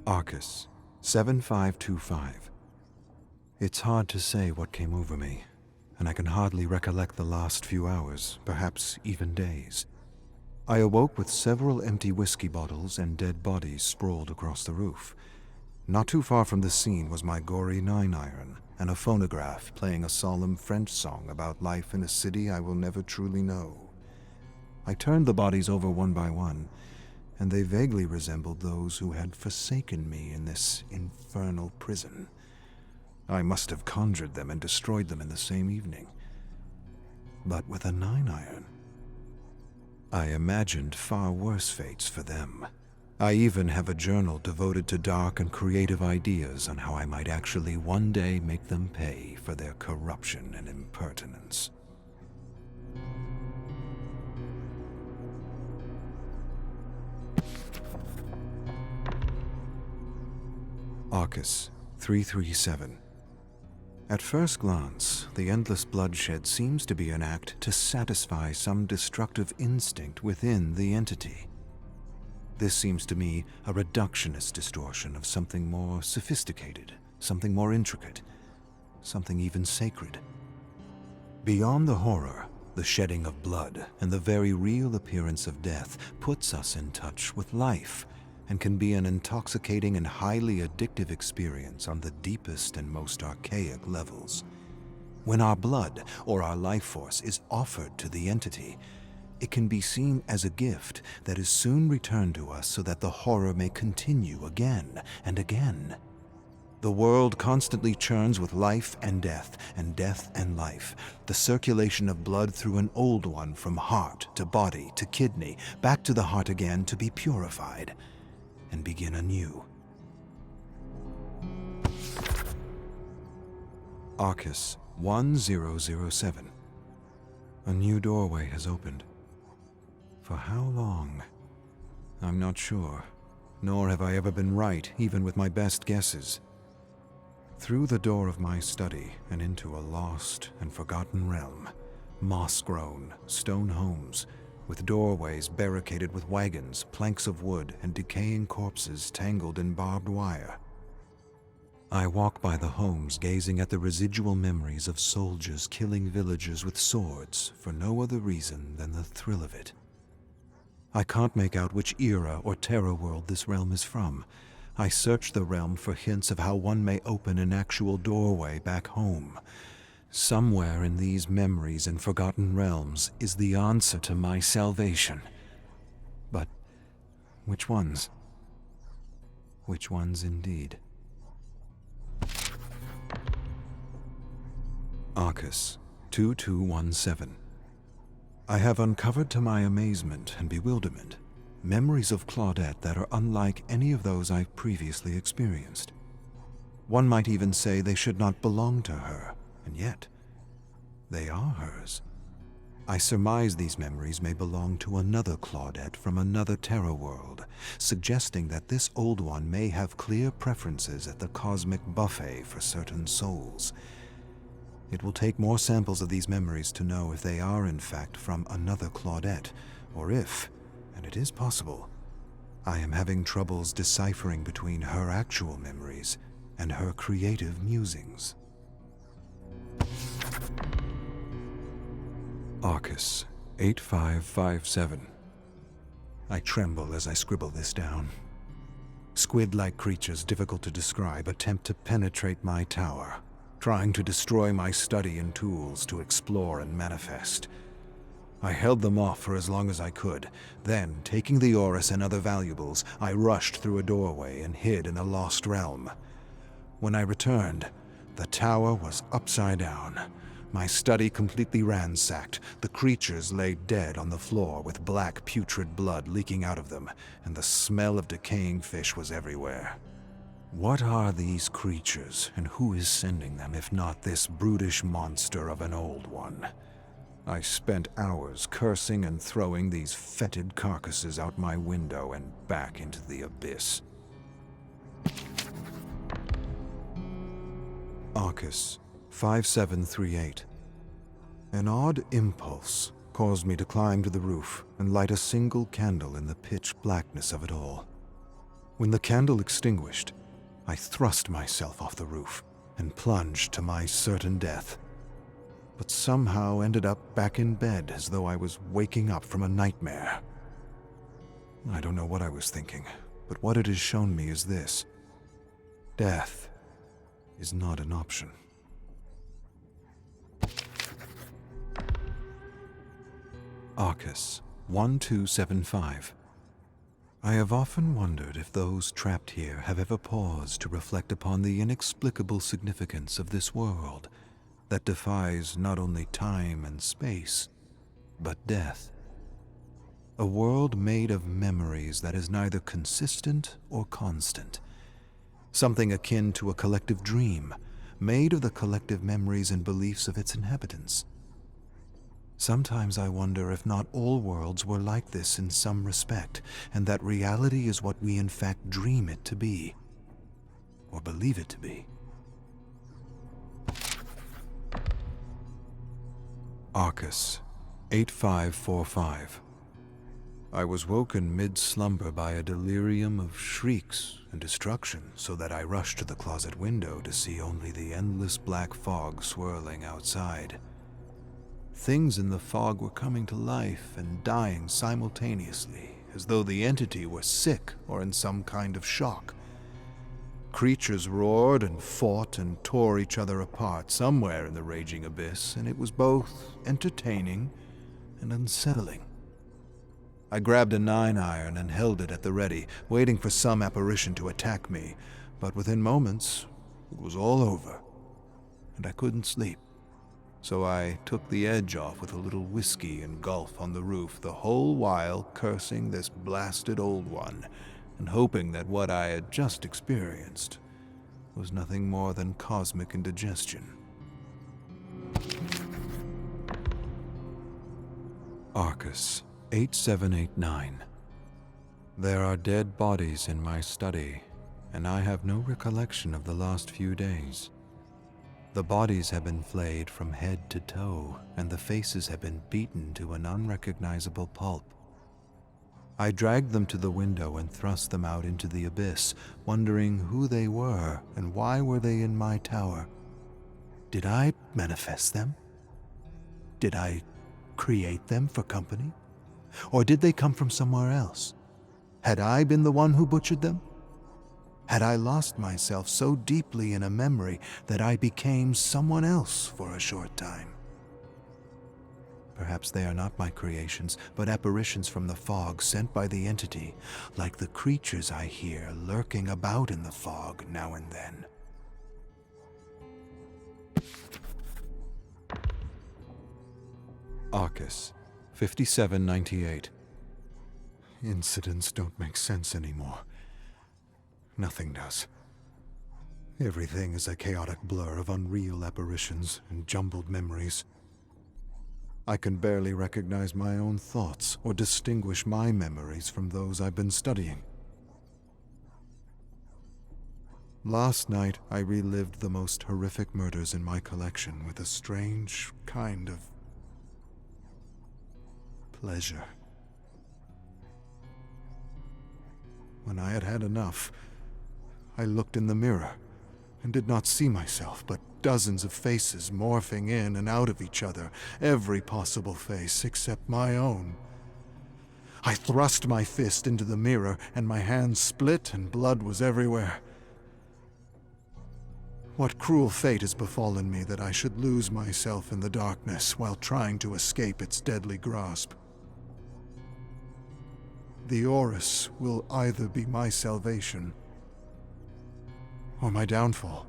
Arcus, 7525. It's hard to say what came over me, and I can hardly recollect the last few hours, perhaps even days. I awoke with several empty whiskey bottles and dead bodies sprawled across the roof. Not too far from the scene was my gory 9-iron and a phonograph playing a solemn French song about life in a city I will never truly know. I turned the bodies over one by one, and they vaguely resembled those who had forsaken me in this infernal prison. I must have conjured them and destroyed them in the same evening. But with a 9-iron, I imagined far worse fates for them. I even have a journal devoted to dark and creative ideas on how I might actually one day make them pay for their corruption and impertinence. Arcus, 337. At first glance, the endless bloodshed seems to be an act to satisfy some destructive instinct within the entity. This seems to me a reductionist distortion of something more sophisticated, something more intricate, something even sacred. Beyond the horror, the shedding of blood, and the very real appearance of death puts us in touch with life, and can be an intoxicating and highly addictive experience on the deepest and most archaic levels. When our blood or our life force is offered to the entity, it can be seen as a gift that is soon returned to us so that the horror may continue again and again. The world constantly churns with life and death and life, the circulation of blood through an old one from heart to body to kidney, back to the heart again to be purified and begin anew. Arcus, 1007. A new doorway has opened. For how long? I'm not sure, nor have I ever been right, even with my best guesses. Through the door of my study and into a lost and forgotten realm, moss-grown, stone homes, with doorways barricaded with wagons, planks of wood, and decaying corpses tangled in barbed wire. I walk by the homes gazing at the residual memories of soldiers killing villagers with swords for no other reason than the thrill of it. I can't make out which era or terror world this realm is from. I search the realm for hints of how one may open an actual doorway back home. Somewhere in these memories and forgotten realms is the answer to my salvation. But which ones? Which ones indeed? Arcus, 2217. I have uncovered to my amazement and bewilderment memories of Claudette that are unlike any of those I've previously experienced. One might even say they should not belong to her. And yet, they are hers. I surmise these memories may belong to another Claudette from another terror world, suggesting that this old one may have clear preferences at the cosmic buffet for certain souls. It will take more samples of these memories to know if they are in fact from another Claudette, or if, and it is possible, I am having troubles deciphering between her actual memories and her creative musings. Arcus, 8557. I tremble as I scribble this down. Squid-like creatures difficult to describe attempt to penetrate my tower, trying to destroy my study and tools to explore and manifest. I held them off for as long as I could. Then, taking the Orus and other valuables, I rushed through a doorway and hid in a lost realm. When I returned, the tower was upside down. My study completely ransacked. The creatures lay dead on the floor with black putrid blood leaking out of them, and the smell of decaying fish was everywhere. What are these creatures, and who is sending them if not this brutish monster of an old one? I spent hours cursing and throwing these fetid carcasses out my window and back into the abyss. Arcus, 5738. An odd impulse caused me to climb to the roof and light a single candle in the pitch blackness of it all. When the candle extinguished, I thrust myself off the roof and plunged to my certain death, but somehow ended up back in bed as though I was waking up from a nightmare. I don't know what I was thinking, but what it has shown me is this: death is not an option. Arcus 1275. I have often wondered if those trapped here have ever paused to reflect upon the inexplicable significance of this world that defies not only time and space, but death. A world made of memories that is neither consistent or constant. Something akin to a collective dream, made of the collective memories and beliefs of its inhabitants. Sometimes I wonder if not all worlds were like this in some respect, and that reality is what we in fact dream it to be, or believe it to be. Arcus 8545. I was woken mid-slumber by a delirium of shrieks and destruction, so that I rushed to the closet window to see only the endless black fog swirling outside. Things in the fog were coming to life and dying simultaneously, as though the entity were sick or in some kind of shock. Creatures roared and fought and tore each other apart somewhere in the raging abyss, and it was both entertaining and unsettling. I grabbed a 9-iron and held it at the ready, waiting for some apparition to attack me, but within moments it was all over, and I couldn't sleep. So I took the edge off with a little whiskey and gulf on the roof, the whole while cursing this blasted old one, and hoping that what I had just experienced was nothing more than cosmic indigestion. Arcus 8789. There are dead bodies in my study, and I have no recollection of the last few days. The bodies have been flayed from head to toe, and the faces have been beaten to an unrecognizable pulp. I dragged them to the window and thrust them out into the abyss, wondering who they were and why were they in my tower. Did I manifest them? Did I create them for company? Or did they come from somewhere else? Had I been the one who butchered them? Had I lost myself so deeply in a memory that I became someone else for a short time? Perhaps they are not my creations, but apparitions from the fog sent by the entity, like the creatures I hear lurking about in the fog now and then. Arcus 5798. Incidents don't make sense anymore. Nothing does. Everything is a chaotic blur of unreal apparitions and jumbled memories. I can barely recognize my own thoughts or distinguish my memories from those I've been studying. Last night, I relived the most horrific murders in my collection with a strange kind of pleasure. When I had had enough, I looked in the mirror and did not see myself, but dozens of faces morphing in and out of each other, every possible face except my own. I thrust my fist into the mirror, and my hand split and blood was everywhere. What cruel fate has befallen me that I should lose myself in the darkness while trying to escape its deadly grasp? The Orus will either be my salvation or my downfall.